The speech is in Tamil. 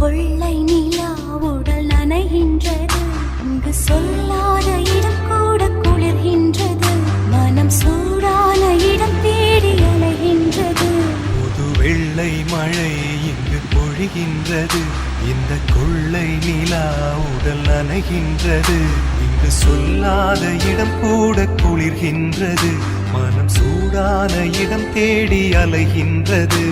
கொள்ளை நிலா உடல் நனைகின்றது, இங்கு சொல்லாத இடம் கூட குளிர்கின்றது, மனம் சூடான இடம் தேடி அலைகின்றது. புது வெள்ளை மழை இங்கு பொழிகின்றது, இந்த கொள்ளை நிலா உடல் நனைகின்றது, இங்கு சொல்லாத இடம் கூட குளிர்கின்றது, மனம் சூடான இடம் தேடி அலைகின்றது.